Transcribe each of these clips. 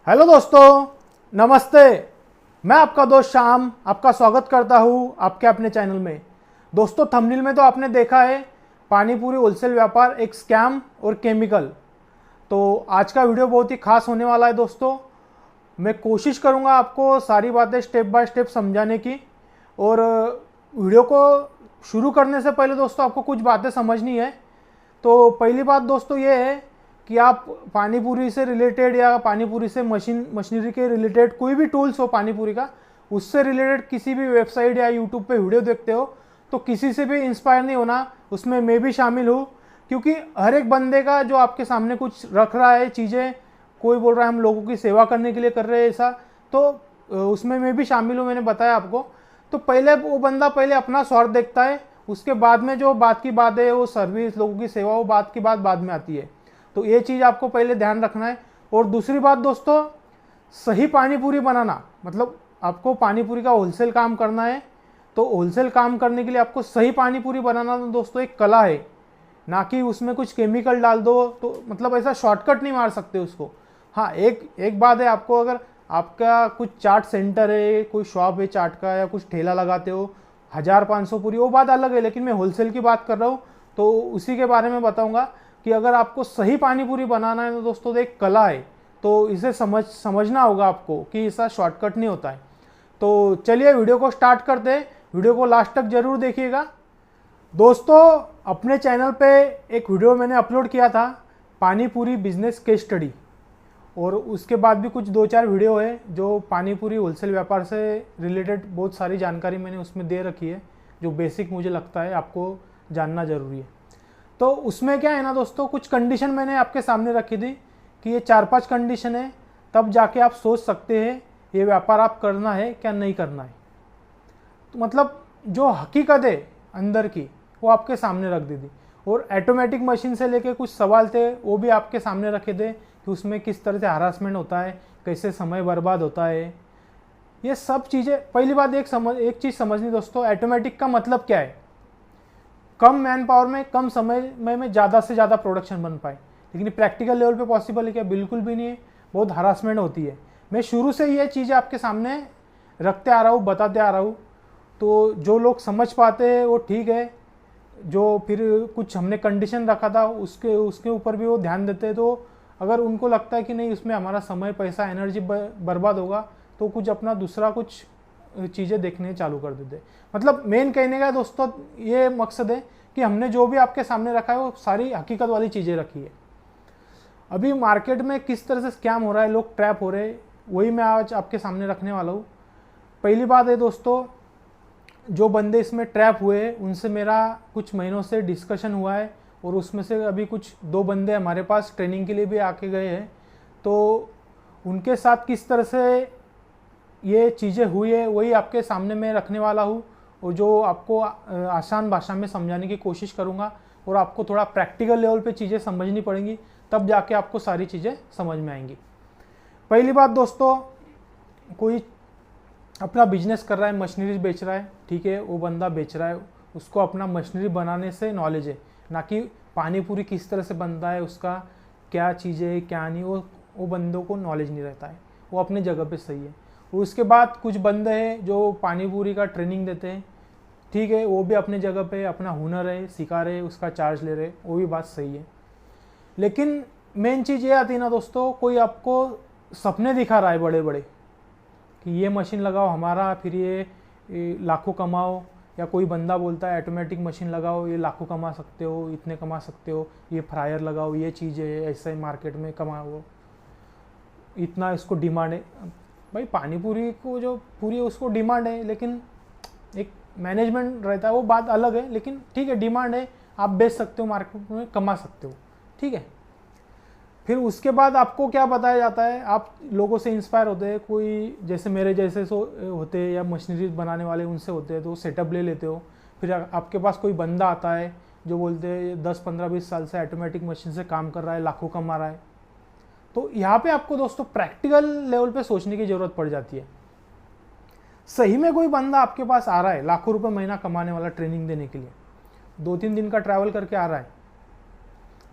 Hello दोस्तों, नमस्ते। मैं आपका दोस्त श्याम आपका स्वागत करता हूं आपके अपने चैनल में। दोस्तों, थंबनेल में तो आपने देखा है पानी पूरी होलसेल व्यापार एक स्कैम और केमिकल। तो आज का वीडियो बहुत ही खास होने वाला है दोस्तों। मैं कोशिश करूंगा आपको सारी बातें स्टेप बाय स्टेप समझाने की। और वीडियो को शुरू करने से पहले दोस्तों आपको कुछ बातें समझनी है। तो पहली बात दोस्तों ये है कि आप पानीपुरी से रिलेटेड या पानीपुरी से मशीनरी के रिलेटेड कोई भी टूल्स हो पानीपुरी का, उससे रिलेटेड किसी भी वेबसाइट या यूट्यूब पे वीडियो देखते हो तो किसी से भी इंस्पायर नहीं होना। उसमें मैं भी शामिल हूँ, क्योंकि हर एक बंदे का जो आपके सामने कुछ रख रहा है चीज़ें, कोई बोल रहा है हम लोगों की सेवा करने के लिए कर रहे हैं ऐसा, तो उसमें मैं भी शामिल हूँ, मैंने बताया आपको। तो पहले वो बंदा पहले अपना स्वार्थ देखता है, उसके बाद में जो बात की बात है वो सर्विस, लोगों की सेवा, वो बात की बात बाद में आती है। तो ये चीज़ आपको पहले ध्यान रखना है। और दूसरी बात दोस्तों, सही पानीपुरी बनाना, मतलब आपको पानीपुरी का होलसेल काम करना है, तो होलसेल काम करने के लिए आपको सही पानीपुरी बनाना तो दोस्तों एक कला है, ना कि उसमें कुछ केमिकल डाल दो। तो मतलब ऐसा शॉर्टकट नहीं मार सकते उसको। हाँ, एक बात है, आपको अगर आपका कुछ चाट सेंटर है, कोई शॉप है चाट का, या कुछ ठेला लगाते हो 1000-500 पूरी, वो बात अलग है। लेकिन मैं होलसेल की बात कर रहा हूँ, तो उसी के बारे में बताऊंगा कि अगर आपको सही पानी पूरी बनाना है तो दोस्तों तो एक कला है। तो इसे समझना होगा आपको कि इसका शॉर्टकट नहीं होता है। तो चलिए वीडियो को स्टार्ट करते हैं। वीडियो को लास्ट तक जरूर देखिएगा। दोस्तों, अपने चैनल पे एक वीडियो मैंने अपलोड किया था, पानी पूरी बिजनेस केस स्टडी, और उसके बाद भी कुछ 2-4 वीडियो है जो पानी पूरी होलसेल व्यापार से रिलेटेड बहुत सारी जानकारी मैंने उसमें दे रखी है, जो बेसिक मुझे लगता है आपको जानना ज़रूरी है। तो उसमें क्या है ना दोस्तों, कुछ कंडीशन मैंने आपके सामने रखी थी कि ये 4-5 कंडीशन है, तब जाके आप सोच सकते हैं ये व्यापार आप करना है क्या नहीं करना है। तो मतलब जो हकीकत है अंदर की वो आपके सामने रख दी थी। और ऑटोमेटिक मशीन से लेके कुछ सवाल थे वो भी आपके सामने रखे थे कि उसमें किस तरह से हरासमेंट होता है, कैसे समय बर्बाद होता है, ये सब चीज़ें। पहली बात एक चीज़ समझनी दोस्तों, ऑटोमेटिक का मतलब क्या है? कम मैन पावर में कम समय में ज़्यादा से ज़्यादा प्रोडक्शन बन पाए। लेकिन प्रैक्टिकल लेवल पे पॉसिबल है क्या? बिल्कुल भी नहीं है। बहुत हरासमेंट होती है। मैं शुरू से ये चीज़ें आपके सामने रखते आ रहा हूँ, बताते आ रहा हूँ। तो जो लोग समझ पाते हैं वो ठीक है, जो फिर कुछ हमने कंडीशन रखा था उसके ऊपर भी वो ध्यान देते हैं। तो अगर उनको लगता है कि नहीं उसमें हमारा समय, पैसा, एनर्जी बर्बाद होगा, तो कुछ अपना दूसरा कुछ चीज़ें देखने चालू कर देते। मतलब मेन कहने का दोस्तों ये मकसद है कि हमने जो भी आपके सामने रखा है वो सारी हकीकत वाली चीज़ें रखी है। अभी मार्केट में किस तरह से स्कैम हो रहा है, लोग ट्रैप हो रहे हैं, वही मैं आज आपके सामने रखने वाला हूँ। पहली बात है दोस्तों, जो बंदे इसमें ट्रैप हुए उनसे मेरा कुछ महीनों से डिस्कशन हुआ है, और उसमें से अभी कुछ 2 बंदे हमारे पास ट्रेनिंग के लिए भी आके गए हैं। तो उनके साथ किस तरह से ये चीज़ें हुई है वही आपके सामने मैं रखने वाला हूँ, और जो आपको आसान भाषा में समझाने की कोशिश करूँगा। और आपको थोड़ा प्रैक्टिकल लेवल पे चीज़ें समझनी पड़ेंगी, तब जाके आपको सारी चीज़ें समझ में आएंगी। पहली बात दोस्तों, कोई अपना बिजनेस कर रहा है, मशीनरी बेच रहा है, ठीक है, वो बंदा बेच रहा है, उसको अपना मशीनरी बनाने से नॉलेज है, ना कि पानी पूरी किस तरह से बनता है, उसका क्या चीज़ें है क्या नहीं, वो बंदों को नॉलेज नहीं रहता है। वो अपनी जगह पे सही है। उसके बाद कुछ बंदे हैं जो पानी पूरी का ट्रेनिंग देते हैं, ठीक है, वो भी अपने जगह पे अपना हुनर है, सिखा रहे, उसका चार्ज ले रहे, वो भी बात सही है। लेकिन मेन चीज़ ये आती है ना दोस्तों, कोई आपको सपने दिखा रहा है बड़े बड़े कि ये मशीन लगाओ हमारा, फिर ये लाखों कमाओ, या कोई बंदा बोलता है ऑटोमेटिक मशीन लगाओ, ये लाखों कमा सकते हो, इतने कमा सकते हो, ये फ्रायर लगाओ, ये चीज़ें है, ऐसा ही मार्केट में कमाओ, इतना इसको डिमांड है। भाई पानी पूरी को जो पूरी है उसको डिमांड है, लेकिन एक मैनेजमेंट रहता है, वो बात अलग है। लेकिन ठीक है, डिमांड है, आप बेच सकते हो, मार्केट में कमा सकते हो, ठीक है। फिर उसके बाद आपको क्या बताया जाता है, आप लोगों से इंस्पायर होते हैं, कोई जैसे मेरे जैसे होते हैं, या मशीनरी बनाने वाले उनसे होते हैं, तो सेटअप ले लेते हो। फिर आपके पास कोई बंदा आता है जो बोलते हैं 10-15-20 साल से ऑटोमेटिक मशीन से काम कर रहा है, लाखों कमा रहा है। तो यहाँ पे आपको दोस्तों प्रैक्टिकल लेवल पे सोचने की ज़रूरत पड़ जाती है। सही में कोई बंदा आपके पास आ रहा है लाखों रुपए महीना कमाने वाला ट्रेनिंग देने के लिए, 2-3 दिन का ट्रैवल करके आ रहा है,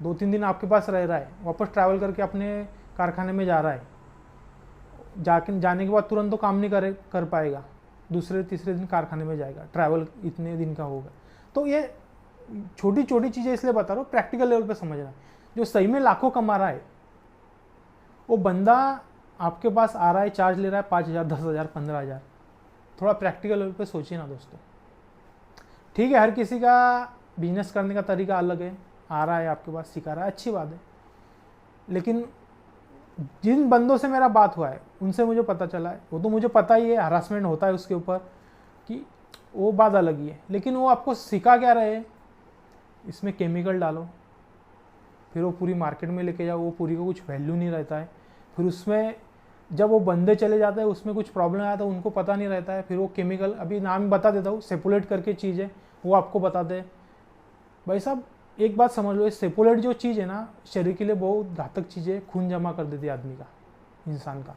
2-3 दिन आपके पास रह रहा है, वापस ट्रैवल करके अपने कारखाने में जा रहा है, जाने के बाद तुरंत तो काम नहीं कर पाएगा, दूसरे तीसरे दिन कारखाने में जाएगा, ट्रैवल इतने दिन का होगा। तो ये छोटी छोटी चीज़ें इसलिए बता रहा हूँ, प्रैक्टिकल लेवल पे समझना। जो सही में लाखों कमा रहा है वो बंदा आपके पास आ रहा है, चार्ज ले रहा है 5,000, 10,000, 15,000। थोड़ा प्रैक्टिकल लेवल पे सोचिए ना दोस्तों। ठीक है, हर किसी का बिजनेस करने का तरीका अलग है, आ रहा है आपके पास, सिखा रहा है, अच्छी बात है। लेकिन जिन बंदों से मेरा बात हुआ है उनसे मुझे पता चला है, वो तो मुझे पता ही है हरासमेंट होता है उसके ऊपर, कि वो बात अलग ही है। लेकिन वो आपको सिखा क्या रहे, इसमें केमिकल डालो, फिर वो पूरी मार्केट में लेके जाओ, वो पूरी का कुछ वैल्यू नहीं रहता है। फिर उसमें जब वो बंदे चले जाते हैं उसमें कुछ प्रॉब्लम आया तो उनको पता नहीं रहता है। फिर वो केमिकल, अभी नाम बता देता हूँ, सेपुलेट करके चीज़ है, वो आपको बताते हैं। भाई साहब एक बात समझ लो, सेपुलेट जो चीज़ है ना, शरीर के लिए बहुत घातक चीज़ है, खून जमा कर देती है आदमी का, इंसान का।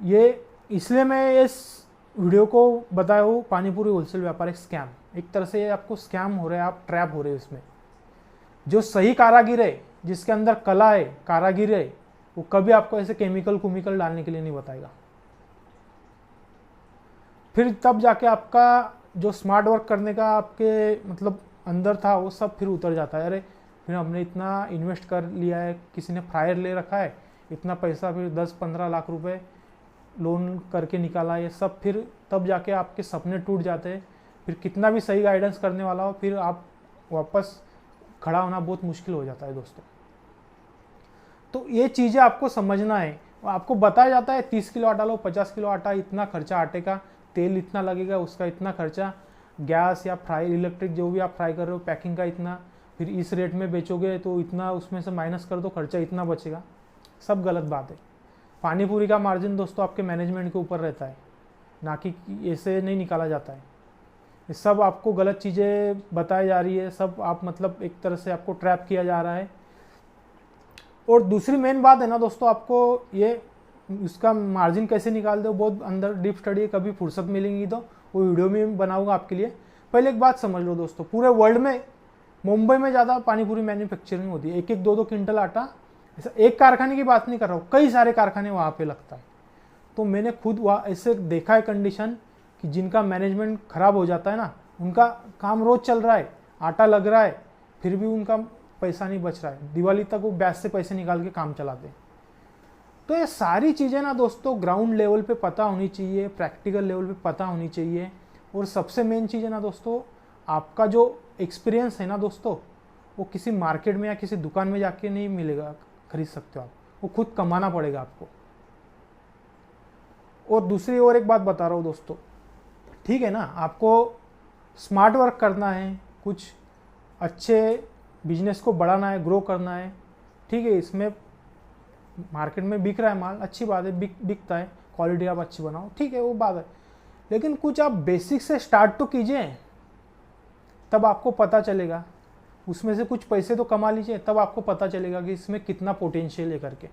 ये इसलिए मैं इस वीडियो को बताया हूँ, पानीपुरी होलसेल व्यापार एक स्कैम, एक तरह से आपको स्कैम हो रहा है, आप ट्रैप हो रहे हैं इसमें। जो सही कारागिर है, जिसके अंदर कला है, कारागिर है, वो कभी आपको ऐसे केमिकल डालने के लिए नहीं बताएगा। फिर तब जाके आपका जो स्मार्ट वर्क करने का आपके मतलब अंदर था वो सब फिर उतर जाता है। अरे फिर हमने इतना इन्वेस्ट कर लिया है, किसी ने फ्रायर ले रखा है, इतना पैसा फिर 10-15 लाख रुपए लोन करके निकाला, ये सब फिर तब जाके आपके सपने टूट जाते हैं। फिर कितना भी सही गाइडेंस करने वाला हो, फिर आप वापस खड़ा होना बहुत मुश्किल हो जाता है दोस्तों। तो ये चीज़ें आपको समझना है। आपको बताया जाता है 30 किलो आटा लो, 50 किलो आटा, इतना खर्चा आटे का, तेल इतना लगेगा, उसका इतना खर्चा, गैस या फ्राई इलेक्ट्रिक जो भी आप फ्राई कर रहे हो, पैकिंग का इतना, फिर इस रेट में बेचोगे तो इतना, उसमें से माइनस कर दो, खर्चा इतना बचेगा। सब गलत बात है। पानीपुरी का मार्जिन दोस्तों आपके मैनेजमेंट के ऊपर रहता है, ना कि ऐसे नहीं निकाला जाता है। ये सब आपको गलत चीज़ें बताई जा रही है, सब आप मतलब एक तरह से आपको ट्रैप किया जा रहा है। और दूसरी मेन बात है ना दोस्तों, आपको ये उसका मार्जिन कैसे निकाल दो, बहुत अंदर डीप स्टडी है, कभी फुर्सत मिलेंगी तो वो वीडियो में बनाऊंगा आपके लिए। पहले एक बात समझ लो दोस्तों, पूरे वर्ल्ड में मुंबई में ज़्यादा पानीपुरी मैन्युफैक्चरिंग होती है, 1-1, 2-2 क्विंटल आटा। ऐसा एक कारखाने की बात नहीं कर रहा हूँ, कई सारे कारखाने वहाँ पे लगता है। तो मैंने खुद वहाँ ऐसे देखा है कंडीशन कि जिनका मैनेजमेंट खराब हो जाता है ना, उनका काम रोज चल रहा है, आटा लग रहा है, फिर भी उनका पैसा नहीं बच रहा है, दिवाली तक वो ब्याज से पैसे निकाल के काम चलाते हैं। तो ये सारी चीज़ें ना दोस्तों ग्राउंड लेवल पे पता होनी चाहिए, प्रैक्टिकल लेवल पे पता होनी चाहिए। और सबसे मेन चीज़ है ना दोस्तों, आपका जो एक्सपीरियंस है ना दोस्तों, वो किसी मार्केट में या किसी दुकान में जाके नहीं मिलेगा, खरीद सकते हो आप, वो खुद कमाना पड़ेगा आपको। और दूसरी और एक बात बता रहा हूँ दोस्तों, ठीक है ना, आपको स्मार्ट वर्क करना है, कुछ अच्छे बिजनेस को बढ़ाना है, ग्रो करना है, ठीक है। इसमें मार्केट में बिक रहा है माल, अच्छी बात है, बिकता है, क्वालिटी आप अच्छी बनाओ, ठीक है, वो बात है। लेकिन कुछ आप बेसिक से स्टार्ट तो कीजिए, तब आपको पता चलेगा। उसमें से कुछ पैसे तो कमा लीजिए, तब आपको पता चलेगा कि इसमें कितना पोटेंशियल है करके,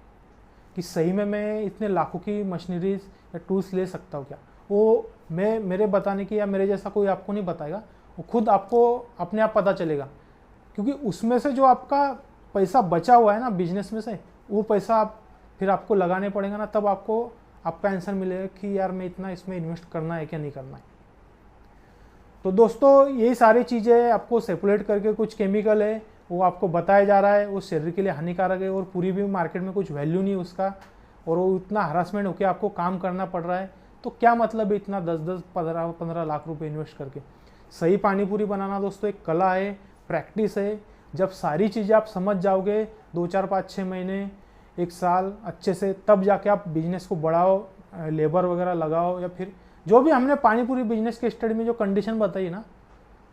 कि सही में मैं इतने लाखों की मशीनरीज या टूल्स ले सकता हूँ क्या। वो मैं मेरे बताने की या मेरे जैसा कोई आपको नहीं बताएगा, वो खुद आपको अपने आप पता चलेगा। क्योंकि उसमें से जो आपका पैसा बचा हुआ है ना बिजनेस में से, वो पैसा आप फिर आपको लगाने पड़ेगा ना, तब आपको आपका आंसर मिलेगा कि यार मैं इतना इसमें इन्वेस्ट करना है क्या नहीं करना है। तो दोस्तों यही सारी चीज़ें आपको सेपरेट करके, कुछ केमिकल है वो आपको बताया जा रहा है, वो शरीर के लिए हानिकारक है और पूरी भी मार्केट में कुछ वैल्यू नहीं उसका, और वो इतना हरासमेंट होकर आपको काम करना पड़ रहा है। तो क्या मतलब है इतना 10-10, 15-15 लाख रुपए इन्वेस्ट करके। सही पानीपुरी बनाना दोस्तों एक कला है, प्रैक्टिस है। जब सारी चीज़ें आप समझ जाओगे 2, 4, 5, 6 महीने, 1 साल अच्छे से, तब जाके आप बिजनेस को बढ़ाओ, लेबर वगैरह लगाओ, या फिर जो भी हमने पानीपुरी बिजनेस के स्टडी में जो कंडीशन बताई ना,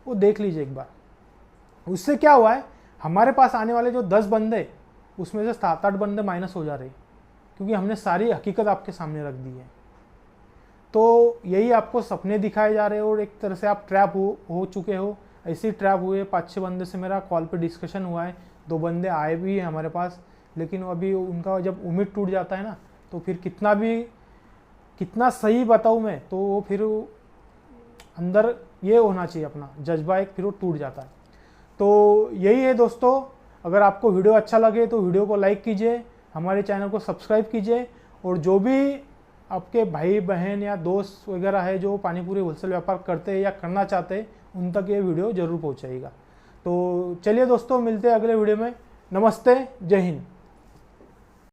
वो देख लीजिए एक बार। उससे क्या हुआ है, हमारे पास आने वाले जो 10 बंदे, उसमें से 7-8 बंदे माइनस हो जा रहे, क्योंकि हमने सारी हकीकत आपके सामने रख दी है। तो यही आपको सपने दिखाए जा रहे हो, और एक तरह से आप ट्रैप हो चुके हो। ऐसे ही ट्रैप हुए, 5-6 बंदे से मेरा कॉल पे डिस्कशन हुआ है, 2 बंदे आए भी हैं हमारे पास, लेकिन अभी उनका जब उम्मीद टूट जाता है ना, तो फिर कितना सही बताऊँ मैं, तो वो फिर अंदर ये होना चाहिए अपना जज्बा, एक फिर वो टूट जाता है। तो यही है दोस्तों, अगर आपको वीडियो अच्छा लगे तो वीडियो को लाइक कीजिए, हमारे चैनल को सब्सक्राइब कीजिए, और जो भी आपके भाई बहन या दोस्त वगैरह है जो पानी पूरी होलसेल व्यापार करते हैं या करना चाहते हैं, उन तक ये वीडियो ज़रूर पहुंचाएगा। तो चलिए दोस्तों, मिलते हैं अगले वीडियो में। नमस्ते, जय हिंद।